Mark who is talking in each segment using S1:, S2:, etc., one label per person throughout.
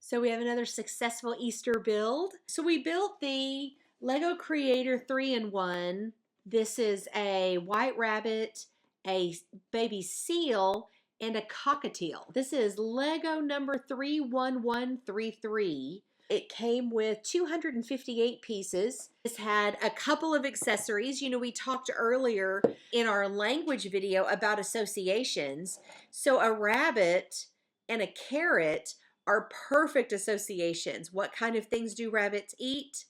S1: So we have another successful Easter build. So we built the Lego Creator 3-in-1. This is a white rabbit, a baby seal, and a cockatoo. This is Lego number 31133. It came with 258 pieces. This had a couple of accessories. You know, we talked earlier in our language video about associations. So a rabbit and a carrot are perfect associations. What kind of things do rabbits eat?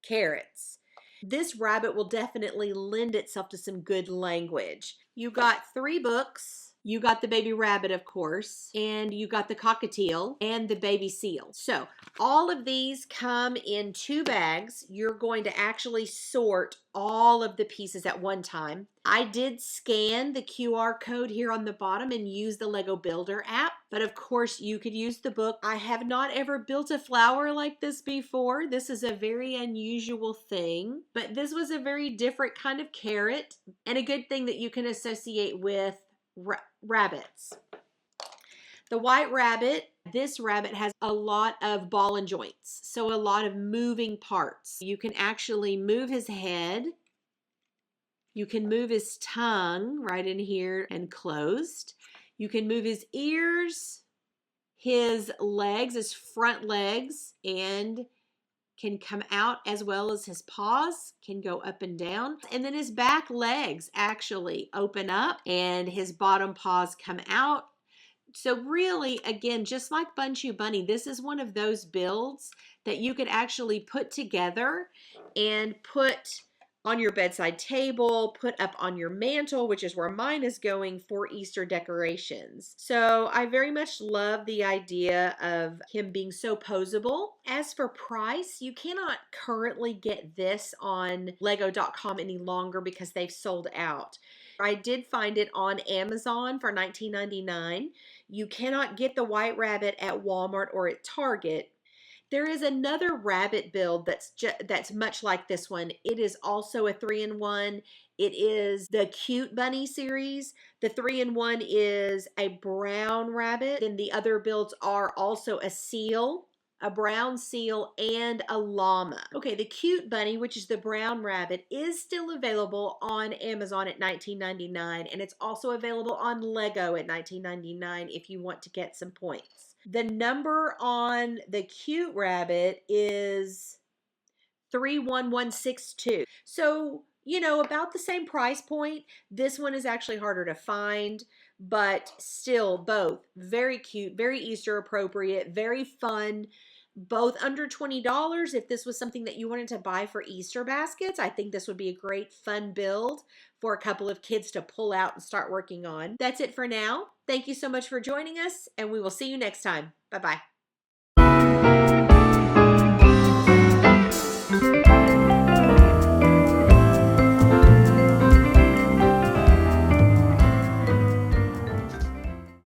S1: Carrots. This rabbit will definitely lend itself to some good language. You got 3 books. You got the baby rabbit, of course, and you got the cockatiel and the baby seal. So all of these come in 2 bags. You're going to actually sort all of the pieces at one time. I did scan the QR code here on the bottom and use the Lego Builder app, but of course you could use the book. I have not ever built a flower like this before. This is a very unusual thing, but this was a very different kind of carrot and a good thing that you can associate with rabbits. The white rabbit, this rabbit has a lot of ball and joints, so a lot of moving parts. You can actually move his head. You can move his tongue right in here and closed. You can move his ears, his legs, his front legs, and can come out, as well as his paws can go up and down. And then his back legs actually open up and his bottom paws come out. So really, again, just like Bunchu Bunny, this is one of those builds that you could actually put together and put on your bedside table, put up on your mantle, which is where mine is going for Easter decorations. So I very much love the idea of him being so posable. As for price, you cannot currently get this on lego.com any longer because they've sold out. I did find it on Amazon for $19.99. You cannot get the white rabbit at Walmart or at Target. There is another rabbit build that's much like this one. It is also a 3-in-1. It is the Cute Bunny series. The 3-in-1 is a brown rabbit. Then the other builds are also a seal, a brown seal, and a llama. Okay, the Cute Bunny, which is the brown rabbit, is still available on Amazon at $19.99, and it's also available on Lego at $19.99 if you want to get some points. The number on the cute rabbit is 31162. So, you know, about the same price point. This one is actually harder to find, but still both very cute, very Easter appropriate, very fun. Both under $20. If this was something that you wanted to buy for Easter baskets, I think this would be a great fun build for a couple of kids to pull out and start working on. That's it for now. Thank you so much for joining us, and we will see you next time. Bye-bye.